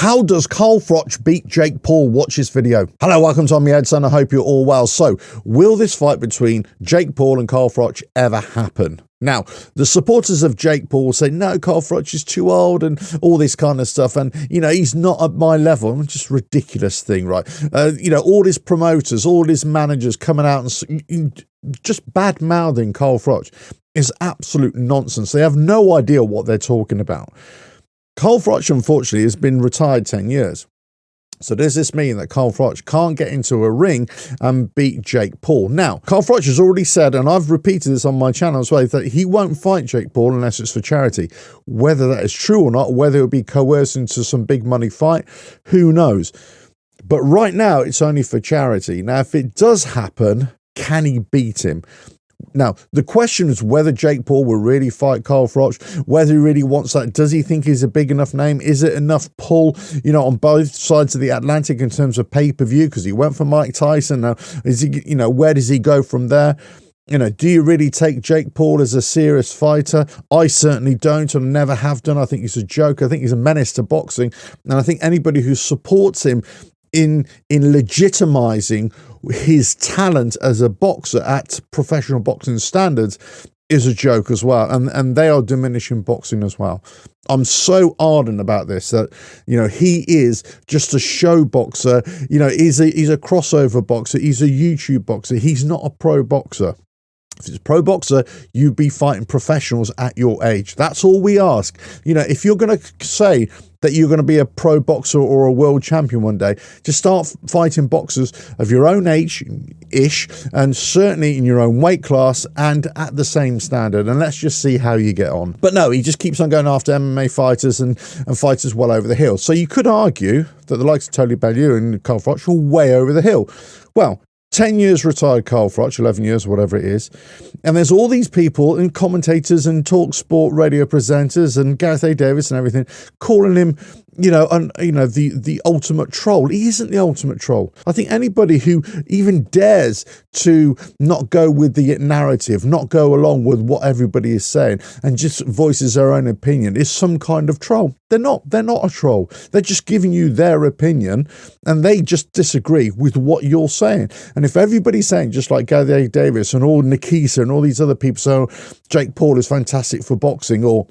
How does Carl Froch beat Jake Paul? Watch this video. Hello, welcome to On My Headson. I hope you're all well. So, will this fight between Jake Paul and Carl Froch ever happen? Now, the supporters of Jake Paul say, no, Carl Froch is too old and all this kind of stuff. And, you know, he's not at my level. It's just a ridiculous thing, right? You know, all his promoters, all his managers coming out and just bad-mouthing Carl Froch is absolute nonsense. They have no idea what they're talking about. Carl Froch, unfortunately, has been retired 10 years. So does this mean that Carl Froch can't get into a ring and beat Jake Paul? Now, Carl Froch has already said, and I've repeated this on my channel as well, that he won't fight Jake Paul unless it's for charity. Whether that is true or not, whether it will be coerced into some big money fight, who knows? But right now, it's only for charity. Now, if it does happen, can he beat him? Now, the question is whether Jake Paul will really fight Carl Froch, whether he really wants that. Does he think he's a big enough name? Is it enough pull, you know, on both sides of the Atlantic in terms of pay-per-view? Because he went for Mike Tyson. Now, is he, you know, where does he go from there? You know, do you really take Jake Paul as a serious fighter? I certainly don't and never have done. I think he's a joke. I think he's a menace to boxing. And I think anybody who supports him in legitimizing his talent as a boxer at professional boxing standards is a joke as well, and they are diminishing boxing as well. I'm so ardent about this that, you know, he is just a show boxer. You know, he's a crossover boxer. He's a YouTube boxer. He's not a pro boxer. If it's a pro boxer, you'd be fighting professionals at your age. That's all we ask. You know, if you're going to say that you're going to be a pro boxer or a world champion one day, just start fighting boxers of your own age-ish, and certainly in your own weight class and at the same standard, and let's just see how you get on. But no, he just keeps on going after MMA fighters and fighters well over the hill. So you could argue that the likes of Tony Bellew and Carl Froch are way over the hill. Well, 10 years retired Carl Froch, 11 years, whatever it is. And there's all these people and commentators and talk sport radio presenters and Gareth A. Davis and everything calling him, you know, the ultimate troll. He isn't the ultimate troll. I think anybody who even dares to not go with the narrative, not go along with what everybody is saying and just voices their own opinion is some kind of troll. They're not a troll. They're just giving you their opinion and they just disagree with what you're saying. And if everybody's saying, just like Gareth A. Davis and all Nikita and all these other people, so Jake Paul is fantastic for boxing, or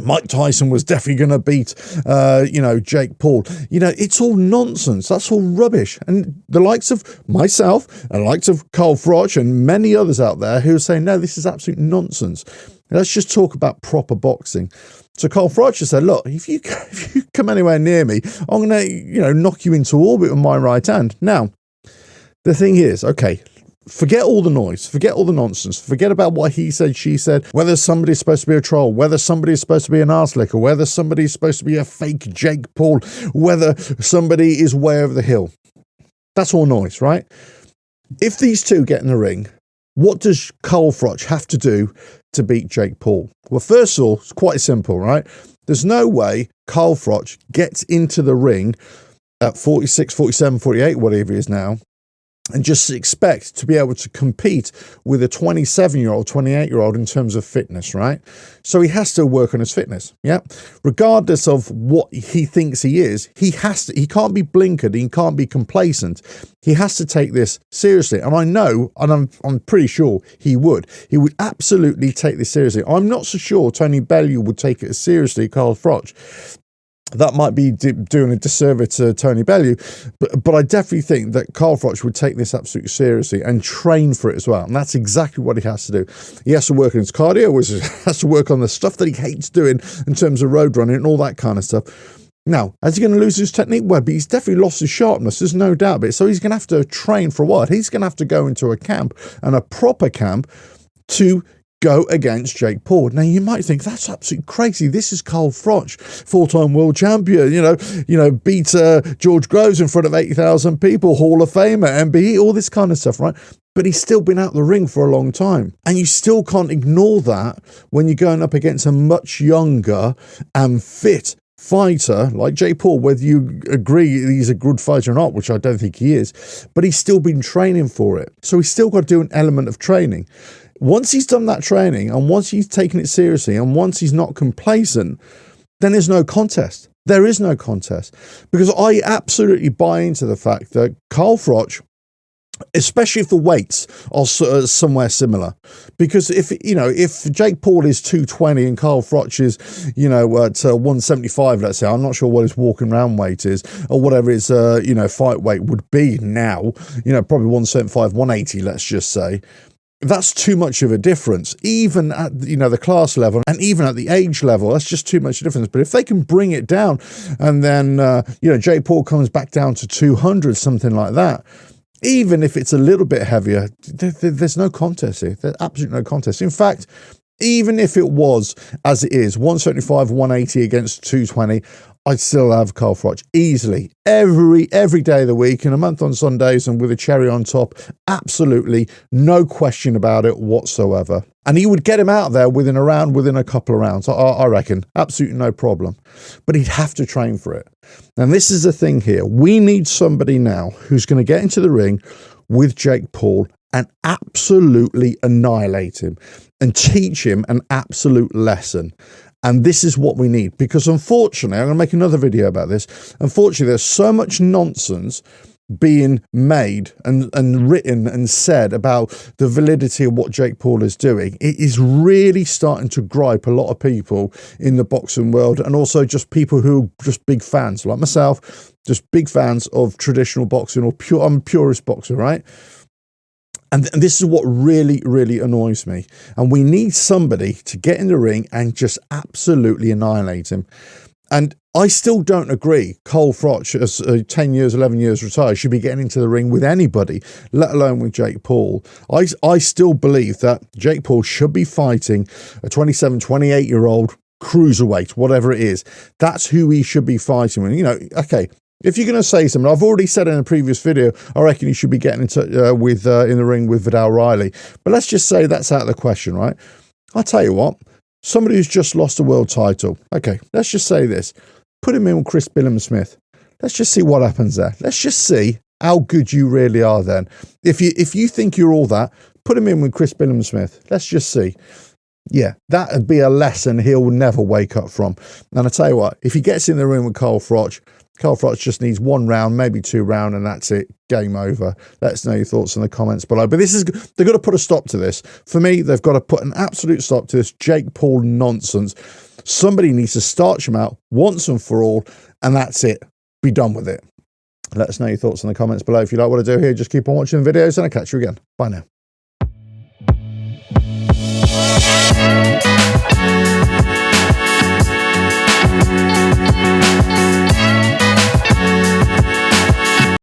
Mike Tyson was definitely going to beat, you know, Jake Paul. You know, it's all nonsense. That's all rubbish. And the likes of myself and the likes of Carl Froch and many others out there who are saying, no, this is absolute nonsense. Let's just talk about proper boxing. So Carl Froch has said, look, if you come anywhere near me, I'm going to, you know, knock you into orbit with my right hand. Now, the thing is, okay, forget all the noise, forget all the nonsense, forget about what he said, she said, whether somebody's supposed to be a troll, whether somebody's supposed to be an arse licker, whether somebody's supposed to be a fake Jake Paul, whether somebody is way over the hill. That's all noise, right? If these two get in the ring, what does Carl Froch have to do to beat Jake Paul? Well, first of all, it's quite simple, right? There's no way Carl Froch gets into the ring at 46, 47, 48, whatever he is now, and just expect to be able to compete with a 27-year-old, 28-year-old in terms of fitness, right? So he has to work on his fitness, yeah? Regardless of what he thinks he is, he can't be blinkered, he can't be complacent. He has to take this seriously. And I know, and I'm pretty sure he would. He would absolutely take this seriously. I'm not so sure Tony Bellew would take it as seriously, Carl Froch. That might be doing a disservice to Tony Bellew, but I definitely think that Carl Froch would take this absolutely seriously and train for it as well. And that's exactly what he has to do. He has to work on his cardio, he has to work on the stuff that he hates doing in terms of road running and all that kind of stuff. Now, is he going to lose his technique? Well, he's definitely lost his sharpness, there's no doubt about it. So he's going to have to train for what? He's going to have to go into a camp, and a proper camp, to go against Jake Paul. Now, you might think, that's absolutely crazy. This is Carl Froch, four-time world champion, you know, beat George Groves in front of 80,000 people, Hall of Famer, MBE, all this kind of stuff, right? But he's still been out the ring for a long time. And you still can't ignore that when you're going up against a much younger and fit fighter like Jake Paul, whether you agree he's a good fighter or not, which I don't think he is, but he's still been training for it. So he's still got to do an element of training. Once he's done that training and once he's taken it seriously and once he's not complacent, then there's no contest. There is no contest, because I absolutely buy into the fact that Carl Froch, especially if the weights are somewhere similar, because if Jake Paul is 220 and Carl Froch is at 175, let's say, I'm not sure what his walking around weight is or whatever his fight weight would be now, probably 175, 180, let's just say. That's too much of a difference, even at the class level and even at the age level. That's just too much difference. But if they can bring it down, and then Jake Paul comes back down to 200, something like that, even if it's a little bit heavier, there's no contest here. There's absolutely no contest. In fact, even if it was as it is, 175, 180 against 220, I'd still have Carl Froch easily every day of the week, in a month on Sundays, and with a cherry on top. Absolutely no question about it whatsoever. And he would get him out there within a couple of rounds, I reckon. Absolutely no problem. But he'd have to train for it. And this is the thing here. We need somebody now who's going to get into the ring with Jake Paul and absolutely annihilate him and teach him an absolute lesson. And this is what we need, because unfortunately, I'm going to make another video about this. Unfortunately, there's so much nonsense being made and written and said about the validity of what Jake Paul is doing. It is really starting to gripe a lot of people in the boxing world, and also just people who are just big fans like myself, just big fans of traditional boxing, or I'm a purist boxer, right? And this is what really, really annoys me. And we need somebody to get in the ring and just absolutely annihilate him. And I still don't agree Carl Froch, as 10 years, 11 years retired, should be getting into the ring with anybody, let alone with Jake Paul. I still believe that Jake Paul should be fighting a 27, 28-year-old cruiserweight, whatever it is. That's who he should be fighting with. Okay, if you're going to say something, I've already said in a previous video, I reckon you should be getting into in the ring with Vidal Riley. But let's just say that's out of the question, right? I'll tell you what, somebody who's just lost a world title. Okay, let's just say this. Put him in with Chris Billam-Smith. Let's just see what happens there. Let's just see how good you really are then. If you think you're all that, put him in with Chris Billam-Smith. Let's just see. Yeah, that would be a lesson he'll never wake up from. And I tell you what, if he gets in the ring with Carl Froch just needs 1 round, maybe 2 rounds, and that's it. Game over. Let us know your thoughts in the comments below. But they've got to put a stop to this. For me, they've got to put an absolute stop to this Jake Paul nonsense. Somebody needs to starch him out once and for all, and that's it. Be done with it. Let us know your thoughts in the comments below. If you like what I do here, just keep on watching the videos, and I'll catch you again. Bye now.